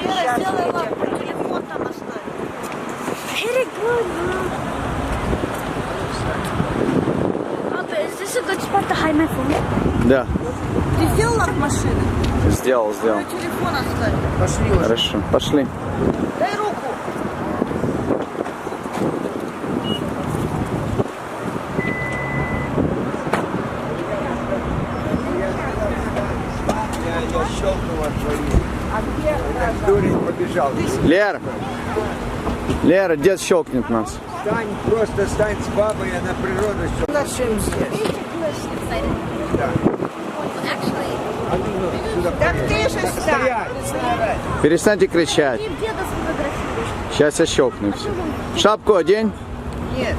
Вера сделала телефон там оставить. Very good, Mom. Papa, is this a good spot to hide my phone? Да, Ты сделал лак машины? сделал. Телефон оставил. Пошли уже. Хорошо, пошли. Дай руку. Я щелкнул от твоих. Дурень побежал. Лера, дед щелкнет нас. Стань, просто стань с бабой, она природа все. Зачем здесь? Да. Так ты же стоять. Перестаньте кричать. Ты деда сфотографируешь. Сейчас я щелкну все. Шапку одень. Нет.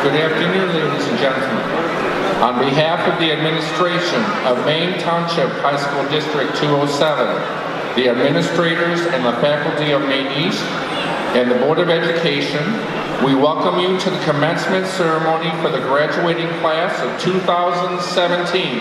Good afternoon, ladies and gentlemen. On behalf of the administration of Maine Township High School District 207, the administrators and the faculty of Maine East, and the Board of Education, we welcome you to the commencement ceremony for the graduating class of 2017.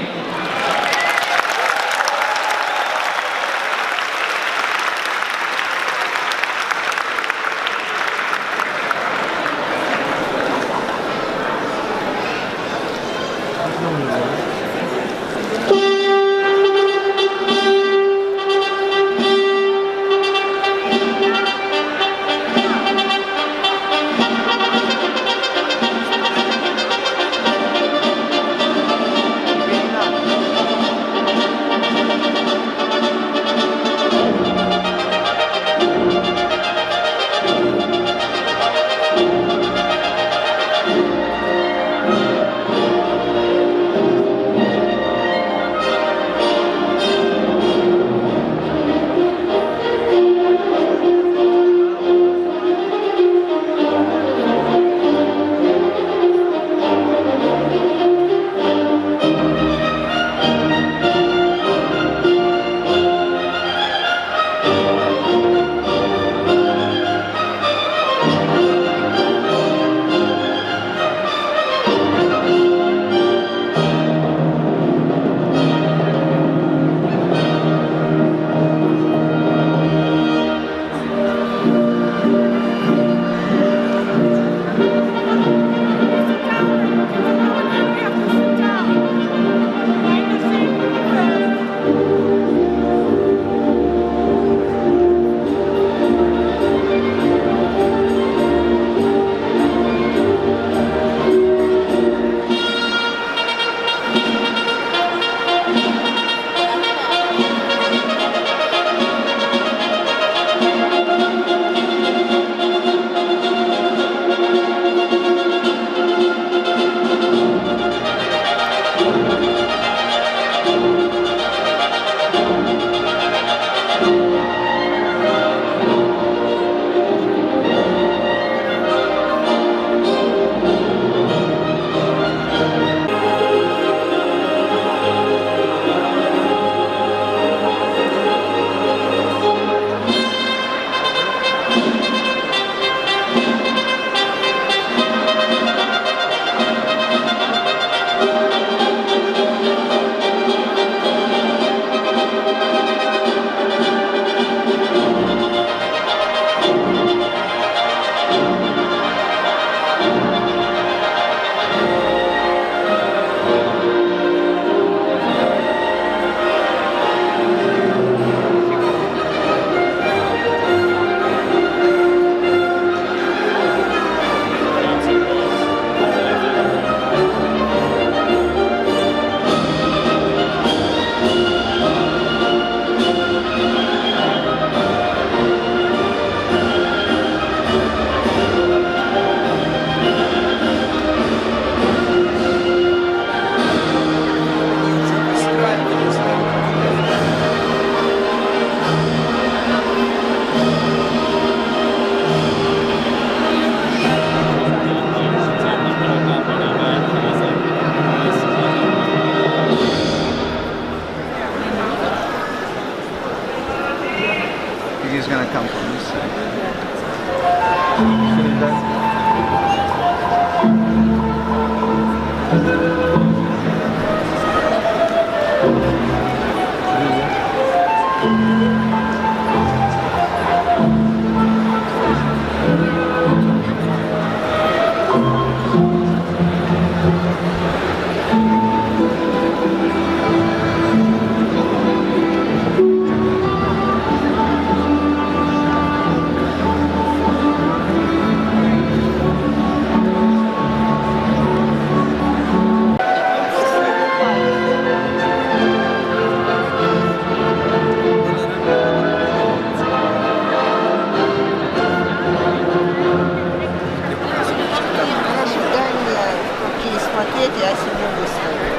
Смотреть, я себе выставлю.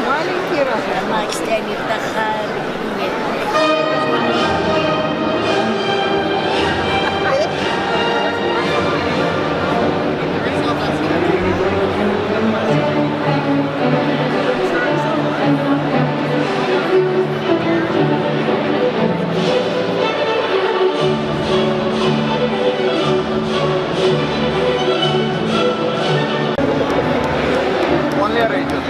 Маленький размер. Вон Лера идет.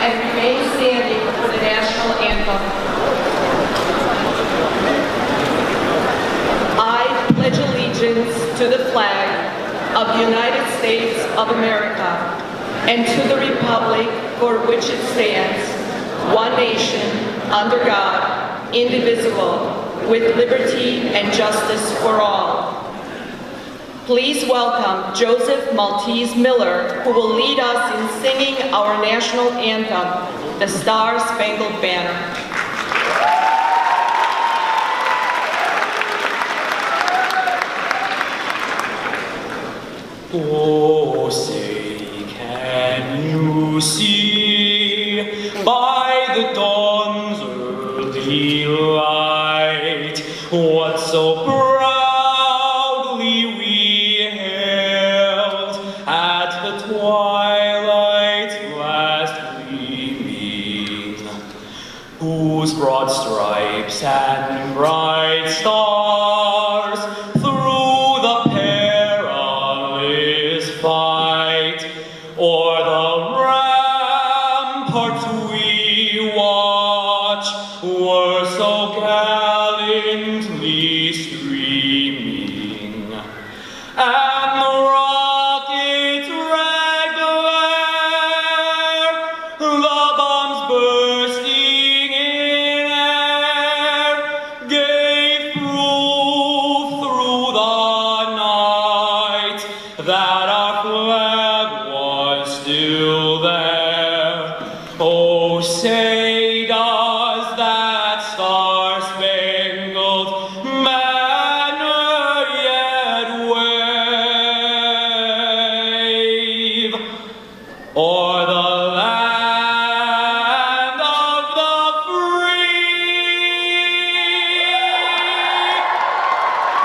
And remain standing for the national anthem. I pledge allegiance to the flag of the United States of America and to the republic for which it stands, one nation, under God, indivisible, with liberty and justice for all. Please welcome Joseph Maltese Miller, who will lead us in singing our national anthem, the Star-Spangled Banner. Oh, say, can you see by the dawn's early light what so proudly we hailed at the twilight's last gleaming, whose broad stripes and bright stars through the perilous fight o'er the ramparts we watch were so gallantly streaming, and the rocket's red glare, the bombs bursting Oh, say does that star-spangled banner yet wave o'er the land of the free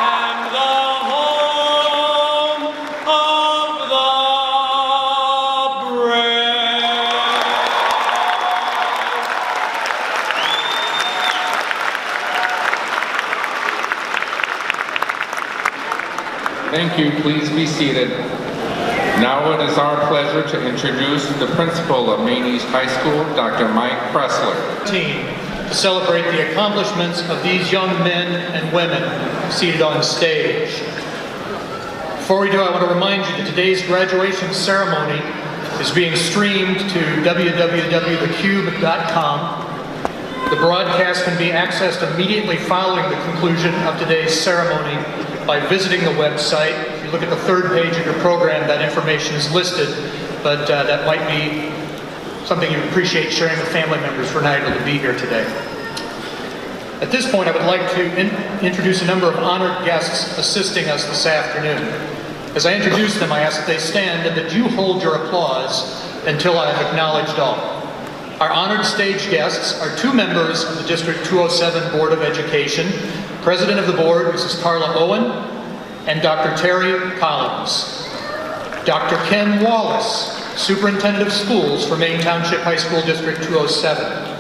and the home of the brave? Thank you. Please be seated. Now it is our pleasure to introduce the principal of Maine East High School, Dr. Mike Pressler. To celebrate the accomplishments of these young men and women seated on stage. Before we do, I want to remind you that today's graduation ceremony is being streamed to www.thecube.com. The broadcast can be accessed immediately following the conclusion of today's ceremony by visiting the website. If you look at the third page of your program, that information is listed, but that might be something you appreciate sharing with family members for not able to be here today. At this point, I would like to introduce a number of honored guests assisting us this afternoon. As I introduce them, I ask that they stand and that you hold your applause until I have acknowledged all. Our honored stage guests are two members of the District 207 Board of Education, President of the Board, Mrs. Carla Owen, and Dr. Terry Collins. Dr. Ken Wallace, Superintendent of Schools for Maine Township High School District 207.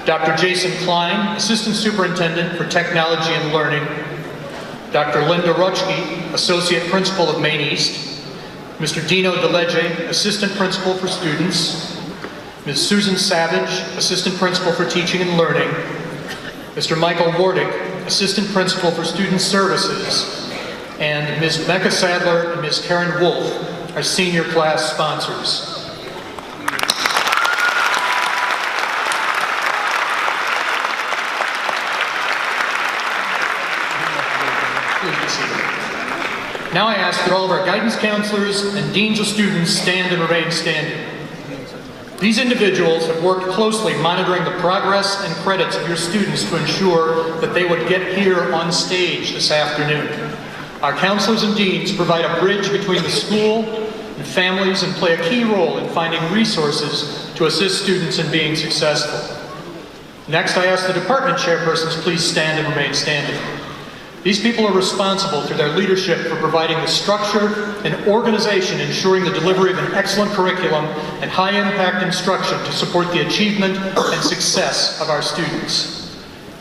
Dr. Jason Klein, Assistant Superintendent for Technology and Learning. Dr. Linda Rochke, Associate Principal of Maine East. Mr. Dino DeLegge, Assistant Principal for Students. Ms. Susan Savage, Assistant Principal for Teaching and Learning. Mr. Michael Wardick, Assistant Principal for Student Services. And Ms. Mecca Sadler and Ms. Karen Wolf, our senior class sponsors. Please be seated. Now I ask that all of our guidance counselors and deans of students stand and remain standing. These individuals have worked closely monitoring the progress and credits of your students to ensure that they would get here on stage this afternoon. Our counselors and deans provide a bridge between the school and families and play a key role in finding resources to assist students in being successful. Next, I ask the department chairpersons please stand and remain standing. These people are responsible through their leadership for providing the structure and organization ensuring the delivery of an excellent curriculum and high-impact instruction to support the achievement and success of our students.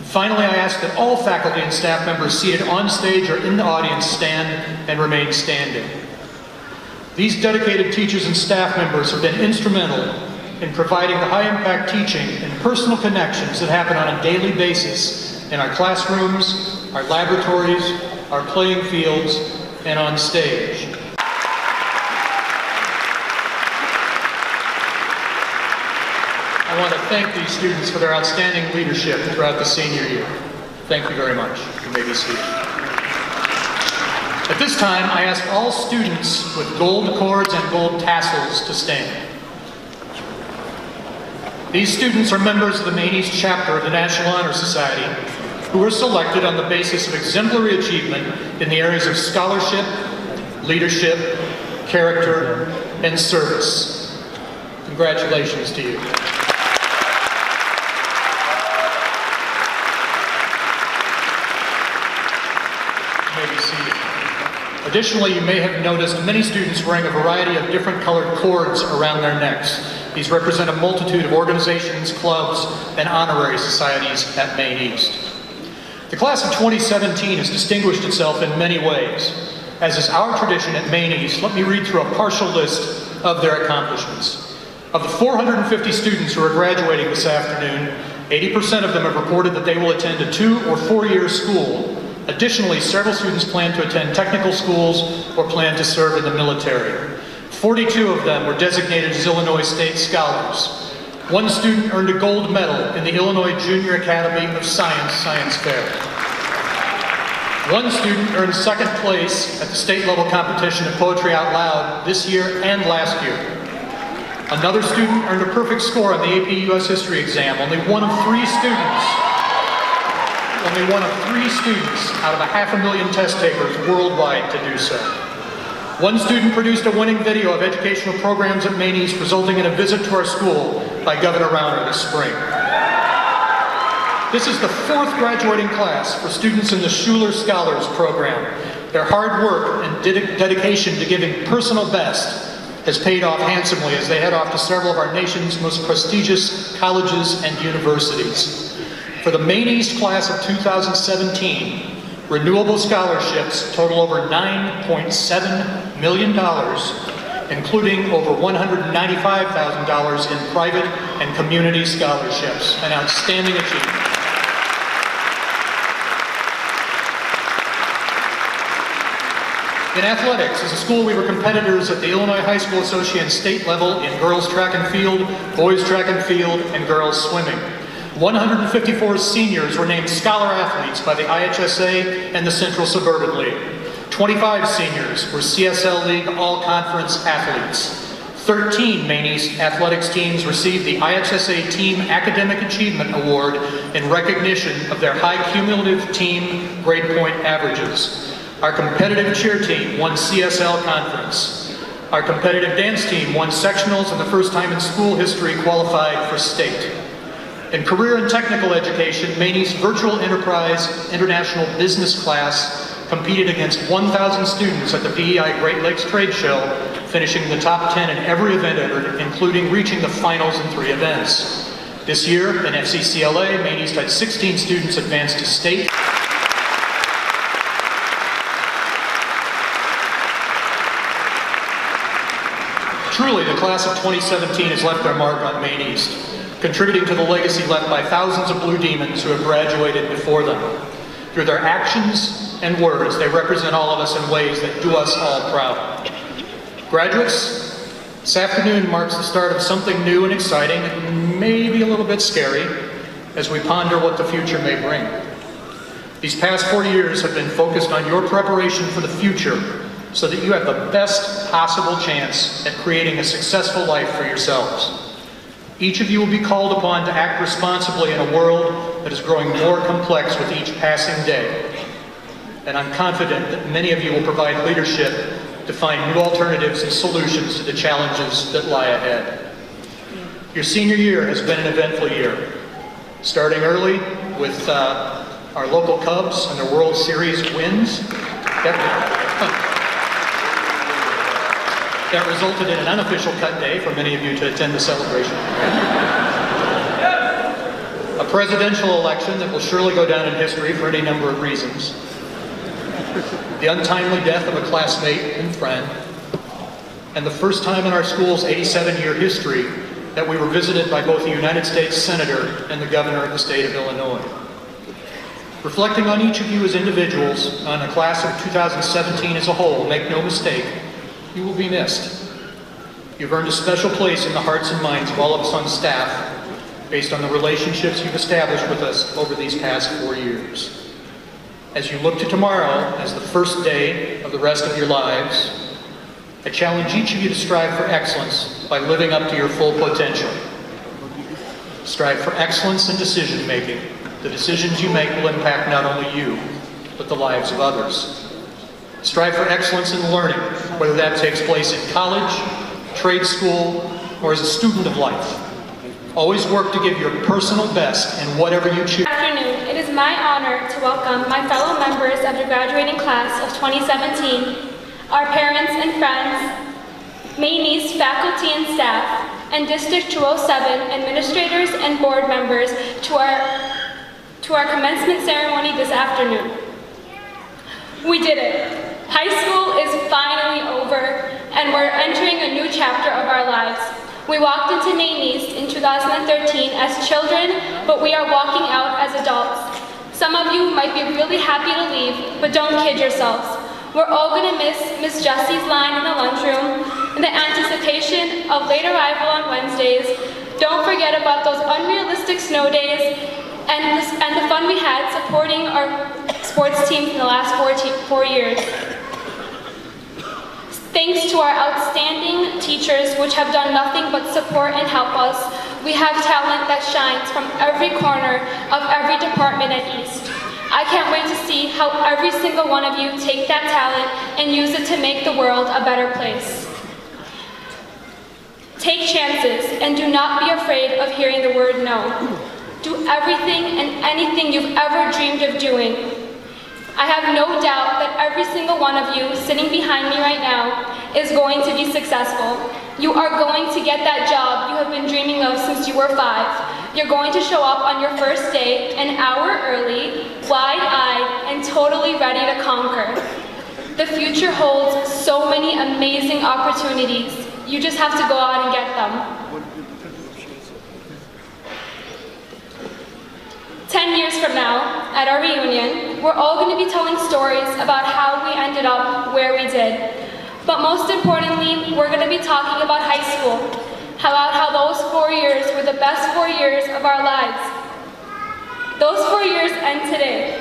Finally, I ask that all faculty and staff members seated on stage or in the audience stand and remain standing. These dedicated teachers and staff members have been instrumental in providing the high-impact teaching and personal connections that happen on a daily basis in our classrooms, our laboratories, our playing fields, and on stage. I want to thank these students for their outstanding leadership throughout the senior year. Thank you very much. You may be seated. At this time, I ask all students with gold cords and gold tassels to stand. These students are members of the Maine East chapter of the National Honor Society, who were selected on the basis of exemplary achievement in the areas of scholarship, leadership, character, and service. Congratulations to you. You may be seated. Additionally, you may have noticed many students wearing a variety of different colored cords around their necks. These represent a multitude of organizations, clubs, and honorary societies at Maine East. The class of 2017 has distinguished itself in many ways. As is our tradition at Maine East, let me read through a partial list of their accomplishments. Of the 450 students who are graduating this afternoon, 80% of them have reported that they will attend a 2- or 4-year school. Additionally, several students plan to attend technical schools or plan to serve in the military. 42 of them were designated as Illinois State Scholars. One student earned a gold medal in the Illinois Junior Academy of Science Fair. One student earned second place at the state level competition of Poetry Out Loud this year and last year. Another student earned a perfect score on the AP US History exam. Only one of three students out of 500,000 test takers worldwide to do so. One student produced a winning video of educational programs at Maine East, resulting in a visit to our school by Governor Rauner this spring. This is the 4th graduating class for students in the Schuler Scholars Program. Their hard work and dedication to giving personal best has paid off handsomely as they head off to several of our nation's most prestigious colleges and universities. For the Maine East class of 2017, renewable scholarships total over $9.7 million, including over $195,000 in private and community scholarships, an outstanding achievement. In athletics, as a school, we were competitors at the Illinois High School Association state level in girls track and field, boys track and field, and girls swimming. 154 seniors were named Scholar Athletes by the IHSA and the Central Suburban League. 25 seniors were CSL League All-Conference athletes. 13 Maine East athletics teams received the IHSA Team Academic Achievement Award in recognition of their high cumulative team grade point averages. Our competitive cheer team won CSL Conference. Our competitive dance team won sectionals and the first time in school history qualified for state. In career and technical education, Maine East Virtual Enterprise International Business class competed against 1,000 students at the PEI Great Lakes Trade Show, finishing the top 10 in every event entered, including reaching the finals in 3 events. This year, in FCCLA, Maine East had 16 students advance to state. Truly, the class of 2017 has left their mark on Maine East, contributing to the legacy left by thousands of Blue Demons who have graduated before them. Through their actions and words, they represent all of us in ways that do us all proud. Graduates, this afternoon marks the start of something new and exciting, and maybe a little bit scary, as we ponder what the future may bring. These past 4 years have been focused on your preparation for the future, so that you have the best possible chance at creating a successful life for yourselves. Each of you will be called upon to act responsibly in a world that is growing more complex with each passing day. And I'm confident that many of you will provide leadership to find new alternatives and solutions to the challenges that lie ahead. Your senior year has been an eventful year, starting early with our local Cubs and their World Series wins. That resulted in an unofficial cut day for many of you to attend the celebration. A presidential election that will surely go down in history for any number of reasons. The untimely death of a classmate and friend. And the first time in our school's 87-year history that we were visited by both the United States Senator and the Governor of the state of Illinois. Reflecting on each of you as individuals, on the class of 2017 as a whole, make no mistake, you will be missed. You've earned a special place in the hearts and minds of all of us on staff based on the relationships you've established with us over these past 4 years. As you look to tomorrow as the first day of the rest of your lives, I challenge each of you to strive for excellence by living up to your full potential. Strive for excellence in decision making. The decisions you make will impact not only you, but the lives of others. Strive for excellence in learning, whether that takes place in college, trade school, or as a student of life. Always work to give your personal best in whatever you choose. Good afternoon. It is my honor to welcome my fellow members of the graduating class of 2017, our parents and friends, Maine East faculty and staff, and District 207 administrators and board members to our commencement ceremony this afternoon. We did it. High school is finally over, and we're entering a new chapter of our lives. We walked into Maine East in 2013 as children, but we are walking out as adults. Some of you might be really happy to leave, but don't kid yourselves. We're all going to miss Miss Jessie's line in the lunchroom, and the anticipation of late arrival on Wednesdays. Don't forget about those unrealistic snow days and the fun we had supporting our sports team for the last 4 years. Thanks to our outstanding teachers, which have done nothing but support and help us, we have talent that shines from every corner of every department at East. I can't wait to see how every single one of you take that talent and use it to make the world a better place. Take chances and do not be afraid of hearing the word no. Do everything and anything you've ever dreamed of doing. I have no doubt that every single one of you sitting behind me right now is going to be successful. You are going to get that job you have been dreaming of since you were 5. You're going to show up on your first day an hour early, wide-eyed, and totally ready to conquer. The future holds so many amazing opportunities. You just have to go out and get them. 10 years from now, at our reunion, we're all going to be telling stories about how we ended up where we did. But most importantly, we're going to be talking about high school, about how those 4 years were the best 4 years of our lives. Those 4 years end today.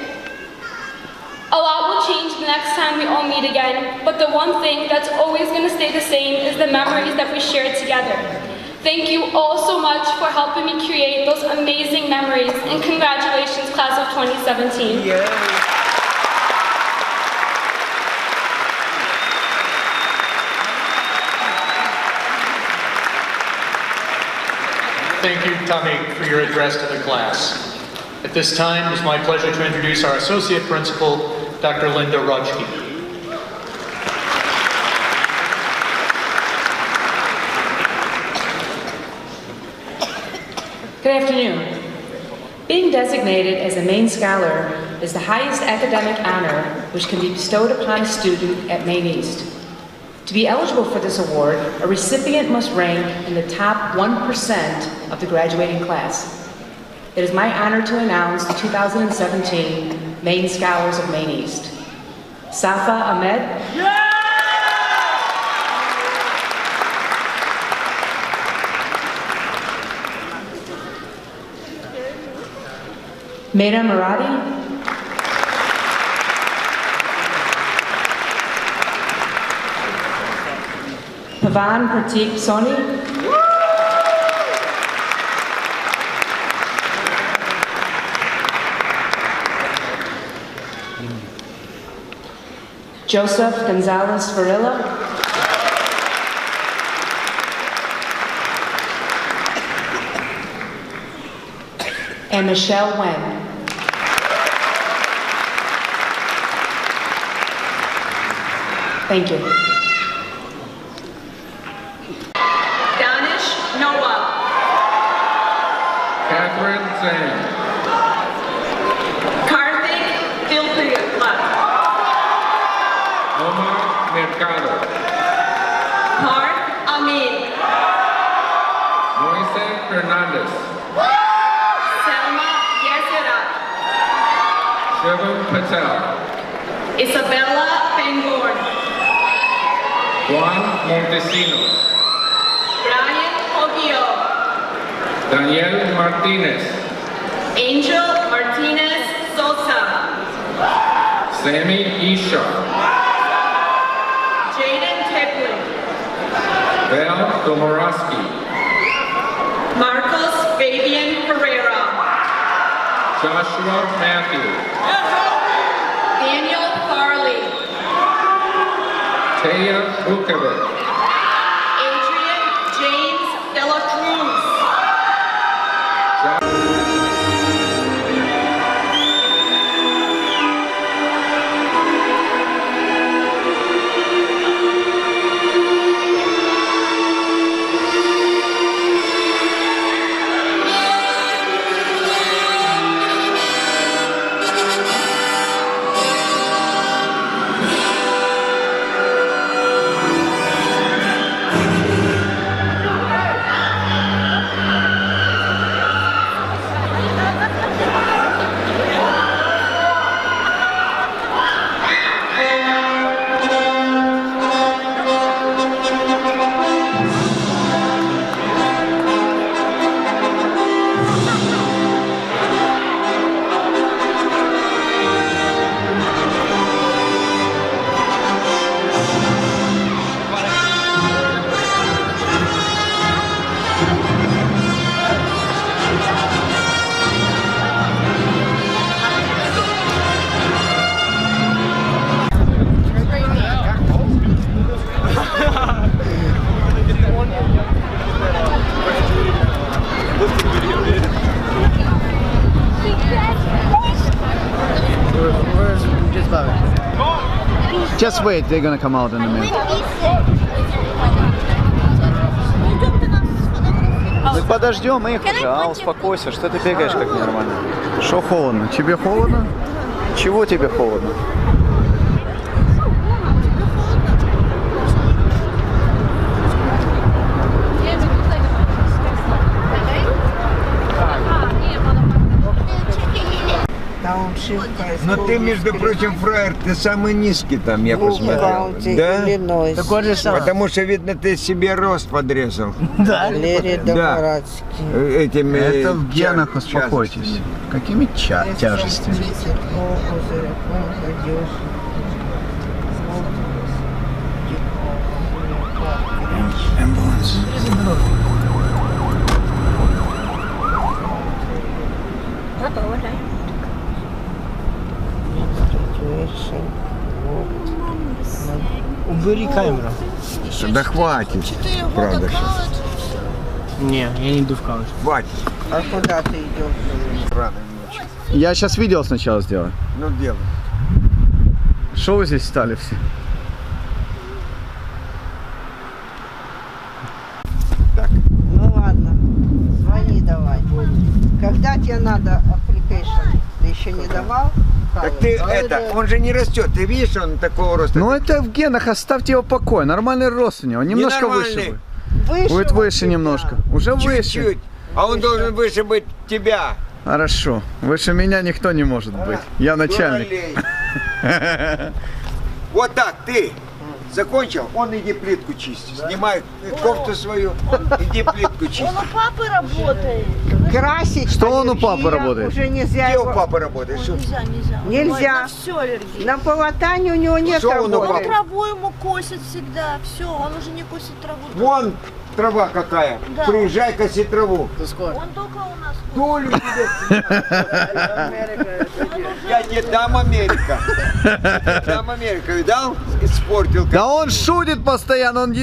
A lot will change the next time we all meet again, but the one thing that's always going to stay the same is the memories that we shared together. Thank you all so much for helping me create those amazing memories, and congratulations, class of 2017. Yeah. Thank you, Tommy, for your address to the class. At this time, it's my pleasure to introduce our Associate Principal, Dr. Linda Rudge. Good afternoon. Being designated as a Maine Scholar is the highest academic honor which can be bestowed upon a student at Maine East. To be eligible for this award, a recipient must rank in the top 1% of the graduating class. It is my honor to announce the 2017 Maine Scholars of Maine East. Safa Ahmed. Meera Marathi. Pavan Pratik Soni. Joseph Gonzalez Varela. And Michelle Wen. Thank you. Danish Noah. Catherine Zane. Karthik Dilpila. Omar Mercado. Parth Amin. Moises Fernandez. Selma Yezirat. Shivam Patel. Isabella Pangborn. Juan Montesinos. Brian Ogio. Daniel Martinez. Angel Martinez Sosa. Sammy Isha. Jaden Teplin. Val Domorowski. Marcos Fabian Pereira. Joshua Matthew. Daniel Farley. Taya Vukovic. Adrian James Dela Cruz. Just wait, they're gonna come out in a minute. Мы подождем их уже, а успокойся, что ты бегаешь как ненормально. Что холодно? Тебе холодно? Чего тебе холодно? Но ты, между прочим, фраер, ты самый низкий там, я посмотрел. Да? Потому что, видно, ты себе рост подрезал. Да. Да. Этими Это в генах, успокойтесь. Какими тяжестями? Ambulance. Убери камеру. Да хватит. Правда. Не, я не иду в колледж. Хватит. А куда ты идешь? Рано ночью. Я сейчас видео сначала сделаю. Ну, делай. Что вы здесь стали все? Ну ладно, звони давай. Когда тебе надо application? Ты еще не давал? Так ты это, он же не растет. Ты видишь, он такого роста. Ну это в генах, оставьте его в покое. Нормальный рост у него. Немножко выше Ненормальный. будет. Будет выше тебя. немножко. Уже выше. Чуть-чуть. А он должен выше быть тебя. Хорошо. Выше меня никто не может быть. Я начальник. Дуралей. Вот так, ты закончил, он иди плитку чисти. Снимай кофту свою, иди плитку чисти. Он у папы работает. Красить. Что он у папы работает? Уже нельзя Где его... у папы работает? Что? Нельзя. На все аллергия. На полотане у него нет Что он у работы. папы? Траву ему косит всегда. Все, он уже не косит траву. Вон трава какая. Да. Приезжай, коси траву. Он только у нас. Толю тебе. Я не дам Америка. Дам Америка, видал? Испортил. Да он шутит постоянно, он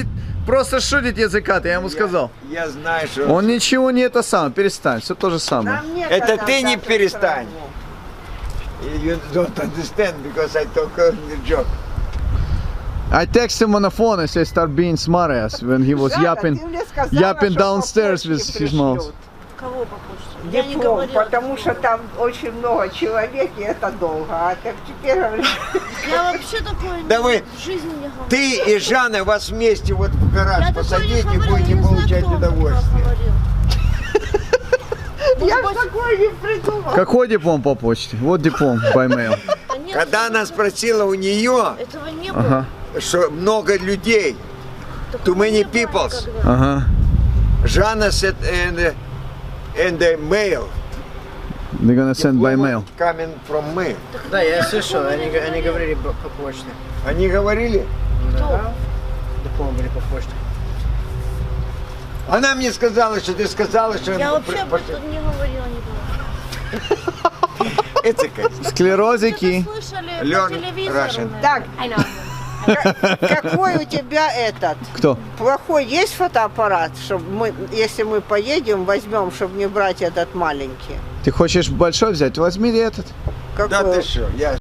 просто шутит языка, я ему сказал. Я знаю, что... Он ничего не это самое, перестань, все то же самое. Нам нет Это там ты не так перестань. траву. You don't understand because I talk a joke. I text him on the phone and say start being smart ass when he was Жара, yapping ты мне сказала, yapping что downstairs по with почте his mouth. пришлют. Кого по почте? Я не Диплом, говорила. потому что там очень много человек, и это долго. А так теперь говоришь, Я вообще такое Да вы- в жизни не говорю. Ты и Жанна вас вместе вот в гараж Я такое посадите и говорила, будете я не знаю, получать кто удовольствие. говорил. я ж такое не придумала. Какой диплом по почте? Вот диплом by mail. Да нет, Когда она спросила у нее, этого не было. Ага, что много людей, too many people, ага. Жанна said and the mail. They're gonna send by mail. Coming from me. Да, я слышал, они говорили по почте. Они говорили? Да. Диплом были по почте. Она мне сказала, что ты сказала, что... Я вообще об этом не говорила никогда. Это Склерозики. Слышали по Learn телевизору. Russian. Так, какой у тебя этот? Кто? Плохой есть фотоаппарат, чтобы мы, если мы поедем, возьмем, чтобы не брать этот маленький? Ты хочешь большой взять? Возьми этот. Какой? Да ты что, я